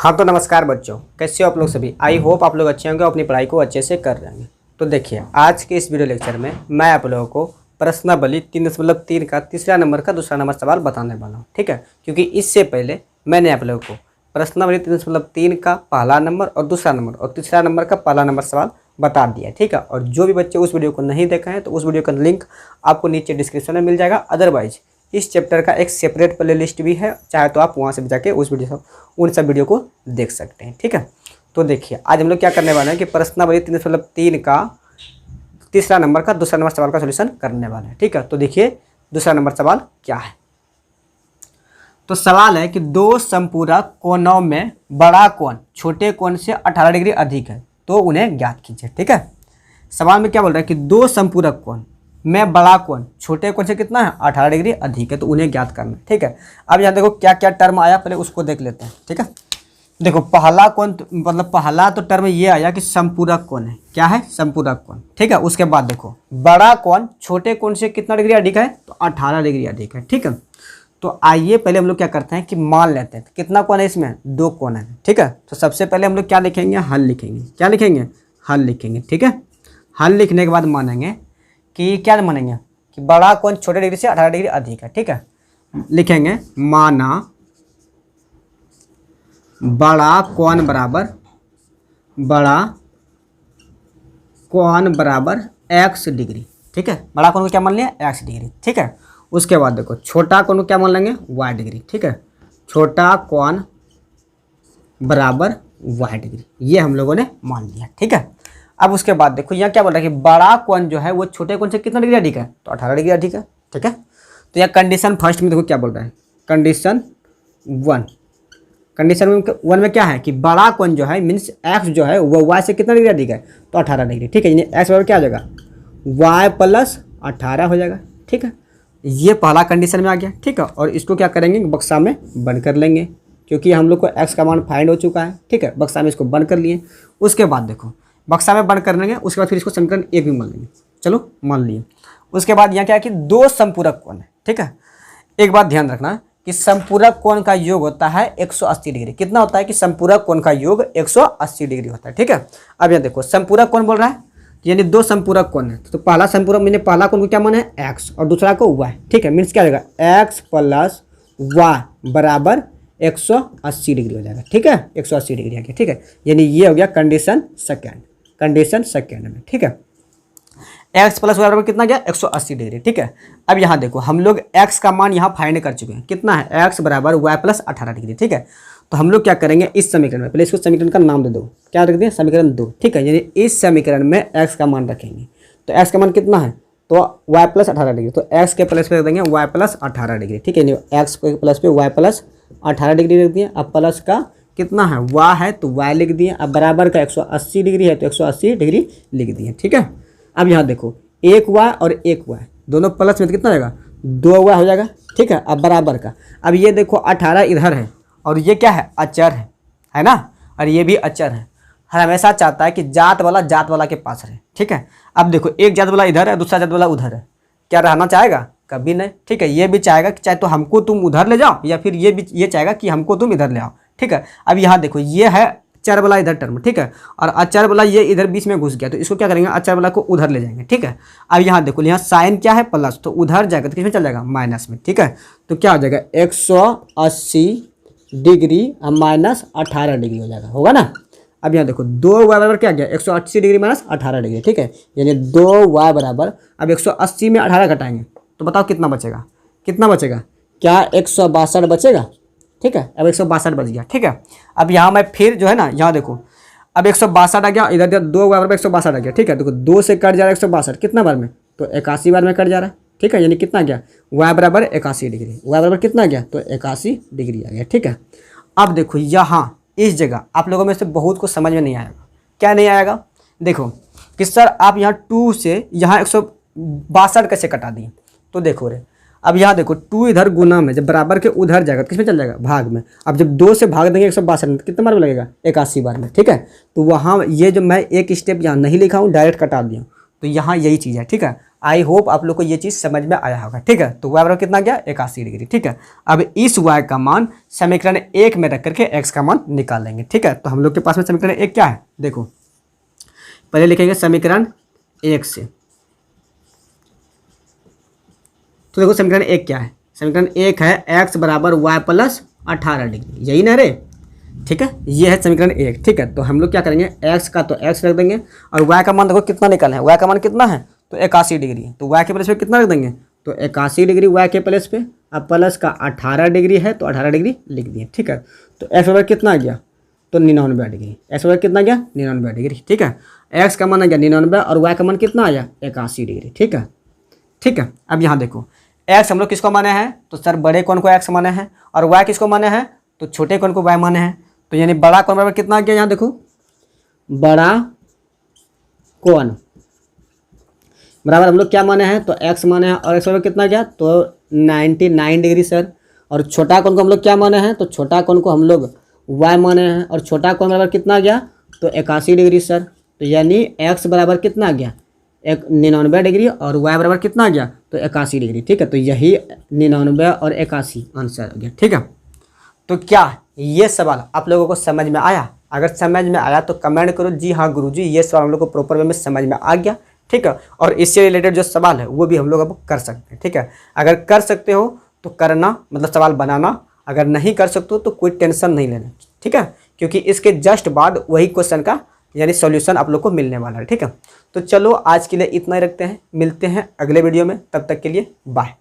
हाँ तो नमस्कार बच्चों, कैसे हो आप लोग सभी। आई होप आप लोग अच्छे होंगे, अपनी पढ़ाई को अच्छे से कर रहे होंगे। तो देखिए आज के इस वीडियो लेक्चर में मैं आप लोगों को प्रश्नावली 3.3 का तीसरा नंबर का दूसरा नंबर सवाल बताने वाला हूँ, ठीक है। क्योंकि इससे पहले मैंने आप लोगों को प्रश्नावली 3.3 का पहला नंबर और दूसरा नंबर और तीसरा नंबर का पहला नंबर सवाल बता दिया, ठीक है। और जो भी बच्चे उस वीडियो को नहीं देखे हैं तो उस वीडियो का लिंक आपको नीचे डिस्क्रिप्शन में मिल जाएगा। अदरवाइज इस चैप्टर का एक सेपरेट प्ले लिस्ट भी है, चाहे तो आप वहाँ से भी जाके उन सब वीडियो को देख सकते हैं, ठीक है। तो देखिए आज हम लोग क्या करने वाले हैं कि प्रश्नावली 3.3 का तीसरा नंबर का दूसरा नंबर सवाल का सॉल्यूशन करने वाले हैं, ठीक है। तो देखिए दूसरा नंबर सवाल क्या है। तो सवाल है कि दो संपूरक कोणों में बड़ा कोण छोटे कोण से 18 डिग्री अधिक है तो उन्हें ज्ञात कीजिए, ठीक है। सवाल में क्या बोल रहा है कि दो संपूरक कोण में बड़ा कोण छोटे कोण से कितना है 18 डिग्री अधिक है तो उन्हें ज्ञात करना है, ठीक है। अब यहाँ देखो क्या क्या टर्म आया, पहले उसको देख लेते हैं, ठीक है। देखो पहला कोण मतलब पहला तो टर्म ये आया कि संपूरक कोण है, क्या है संपूरक कोण, ठीक है। उसके बाद देखो बड़ा कोण छोटे कोण से कितना डिग्री अधिक है तो 18 डिग्री अधिक है, ठीक है। तो आइए पहले हम लोग क्या करते हैं कि मान लेते हैं कितना कोण है, इसमें दो कोण है, ठीक है। तो सबसे पहले हम लोग क्या लिखेंगे, हल लिखेंगे। क्या लिखेंगे, हल लिखेंगे, ठीक है। हल लिखने के बाद मानेंगे कि क्या मानेंगे कि बड़ा कोण छोटे डिग्री से 18 डिग्री अधिक है, ठीक है। लिखेंगे माना बड़ा कोण बराबर x डिग्री, ठीक है। बड़ा कोण को क्या मान लिया x डिग्री, ठीक है। उसके बाद देखो छोटा कोण को क्या मान लेंगे y डिग्री, ठीक है। छोटा कोण बराबर y डिग्री ये हम लोगों ने मान लिया, ठीक है। अब उसके बाद देखो यहाँ क्या बोल रहा है कि बड़ा कोण जो है वो छोटे कोण से कितना डिग्री अधिक है तो 18 डिग्री अधिक है, ठीक है। तो यहाँ कंडीशन फर्स्ट में देखो क्या बोल रहा है, कंडीशन वन में क्या है कि बड़ा कोण जो है मीन्स एक्स जो है वो वाई से कितना डिग्री अधिक है तो 18 डिग्री, ठीक है। यानी एक्स बराबर क्या हो जाएगा वाई प्लस 18 हो जाएगा, ठीक है। ये पहला कंडीशन में आ गया, ठीक है। और इसको क्या करेंगे बक्सा में बंद कर लेंगे क्योंकि हम लोग को एक्स का मान फाइंड हो चुका है, ठीक है। बक्सा में इसको बंद कर लिए। उसके बाद देखो बक्सा में बंद कर लेंगे, उसके बाद फिर इसको समीकरण एक भी मान लेंगे, चलो मान लिए। उसके बाद यहाँ क्या है कि दो संपूरक कोण है, ठीक है। एक बात ध्यान रखना कि संपूरक कोण का योग होता है 180 डिग्री। कितना होता है कि संपूरक कोण का योग 180 डिग्री होता है, ठीक है। अब यहाँ देखो संपूरक कोण बोल रहा है यानी दो संपूरक कोण है तो पहला संपूरक मैंने पहला कोण को क्या माना है x और दूसरा को y, ठीक है। मीन्स क्या हो जाएगा x प्लस y बराबर 180 डिग्री हो जाएगा, ठीक है। 180 डिग्री आ गया, ठीक है। यानी ये हो गया कंडीशन सेकेंड में, ठीक है। x प्लस वाई बराबर कितना गया 180 डिग्री, ठीक है। अब यहाँ देखो हम लोग x का मान यहाँ फाइंड कर चुके हैं, कितना है x बराबर y प्लस 18 डिग्री, ठीक है। तो हम लोग क्या करेंगे इस समीकरण में पहले इसको समीकरण का नाम दे दो, क्या रख दिया समीकरण 2, ठीक है। यानी इस समीकरण में x का मान रखेंगे तो x का मान कितना है तो y प्लस 18 डिग्री, तो x के प्लस पे रख देंगे y प्लस 18 डिग्री, ठीक है। x के प्लस पे y प्लस 18 डिग्री रख दिए। अब प्लस का कितना है y है तो y लिख दिए। अब बराबर का 180 डिग्री है तो 180 डिग्री लिख दिए, ठीक है। अब यहाँ देखो एक y और एक y दोनों प्लस में तो कितना हो जाएगा 2y हो जाएगा, ठीक है। अब बराबर का अब ये देखो 18 इधर है और ये क्या है अचर है ना, और ये भी अचर है। हर हमेशा चाहता है कि जात वाला के पास रहे, ठीक है। अब देखो एक जात वाला इधर है दूसरा जात वाला उधर है, क्या रहना चाहेगा कभी नहीं, ठीक है। ये भी चाहेगा कि चाहे तो हमको तुम उधर ले जाओ या फिर ये चाहेगा कि हमको तुम इधर ले आओ, ठीक है। अब यहाँ देखो ये है अचर वाला इधर टर्म, ठीक है। और अचर वाला ये इधर बीच में घुस गया तो इसको क्या करेंगे अचर वाला को उधर ले जाएंगे, ठीक है। अब यहाँ देखो यहाँ साइन क्या है प्लस तो उधर जाएगा तो किसमें चल जाएगा माइनस में, ठीक है। तो क्या हो जाएगा 180 डिग्री माइनस 18 डिग्री हो जाएगा, होगा ना। अब यहाँ देखो 2y बराबर क्या गया 180 डिग्री माइनस 18 डिग्री, ठीक है। यानी 2y बराबर अब 180 में 18 घटाएंगे तो बताओ कितना बचेगा क्या 162 बचेगा, ठीक है। अब 162 बच गया, ठीक है। अब यहाँ मैं फिर जो है ना यहाँ देखो अब 162 आ गया, इधर 2y बराबर 162 आ गया, ठीक है। देखो 2 से कट जा रहा है 162 कितना बार में तो 81 बार में कट जा रहा है, ठीक है। यानी कितना गया y बराबर 81 डिग्री, y बराबर कितना गया तो 81 डिग्री आ गया, ठीक है। अब देखो यहाँ इस जगह आप लोगों में से बहुत को समझ में नहीं आएगा, क्या नहीं आएगा देखो कि सर आप यहाँ 2 से यहाँ 162 कैसे कटा दिए तो देखो रे अब यहाँ देखो 2 इधर गुना में जब बराबर के उधर जाएगा किस में चल जाएगा भाग में। अब जब 2 से भाग देंगे 162 में कितने बार में लगेगा 81 बार में, ठीक है। तो वहाँ ये जो मैं एक स्टेप यहाँ नहीं लिखा हूँ डायरेक्ट कटा दिया तो यहाँ यही चीज़ है, ठीक है। आई होप आप लोग को ये चीज़ समझ में आया होगा। ठीक है, तो y बराबर कितना गया 81 डिग्री। ठीक है, अब इस y का मान समीकरण 1 में रख करके x का मान निकाल लेंगे। ठीक है, तो हम लोग के पास में समीकरण 1 क्या है, देखो पहले लिखेंगे समीकरण 1 से। तो देखो समीकरण 1 क्या है, समीकरण 1 है x बराबर y प्लस 18 डिग्री, यही ना रे। ठीक है, ये है समीकरण 1। ठीक है, तो हम लोग क्या करेंगे, x का तो x रख देंगे और y का मान देखो कितना निकालना है, y का मान कितना है तो 81 डिग्री है, तो y के प्लेस पे कितना रख देंगे तो 81 डिग्री y के प्लेस पे। अब प्लस का 18 डिग्री है तो 18 डिग्री लिख दिए। ठीक है, तो x बराबर कितना आ गया तो 99 डिग्री, x बराबर कितना गया 99 डिग्री। ठीक है, x का मान आ गया 99 और y का मान कितना आया 81 डिग्री। ठीक है, ठीक है, अब यहाँ देखो x हम लोग किसको माने हैं तो सर बड़े कौन को x माने हैं और y किसको माने हैं तो छोटे कौन को y माने हैं। तो यानी बड़ा कौन बराबर कितना आ गया, यहाँ देखो बड़ा कौन बराबर हम लोग क्या माने हैं तो x माने हैं और x बराबर कितना गया तो 99 डिग्री सर। और छोटा कौन को हम लोग क्या माने हैं तो छोटा कौन को हम लोग y माने हैं और छोटा कौन बराबर कितना गया तो 81 डिग्री सर। तो यानी x बराबर कितना आ गया 99 डिग्री और y बराबर कितना आ गया तो 81 डिग्री। ठीक है, तो यही 99 और 81 आंसर हो गया। ठीक है, तो क्या ये सवाल आप लोगों को समझ में आया? अगर समझ में आया तो कमेंट करो जी हाँ गुरुजी ये सवाल हम लोग को प्रॉपर वे में समझ में आ गया। ठीक है, और इससे रिलेटेड जो सवाल है वो भी हम लोग अब कर सकते हैं। ठीक है, अगर कर सकते हो तो करना, मतलब सवाल बनाना, अगर नहीं कर सकते हो तो कोई टेंशन नहीं लेना। ठीक है, क्योंकि इसके जस्ट बाद वही क्वेश्चन का यानी सॉल्यूशन आप लोग को मिलने वाला है। ठीक है, तो चलो आज के लिए इतना ही रखते हैं, मिलते हैं अगले वीडियो में, तब तक के लिए बाय।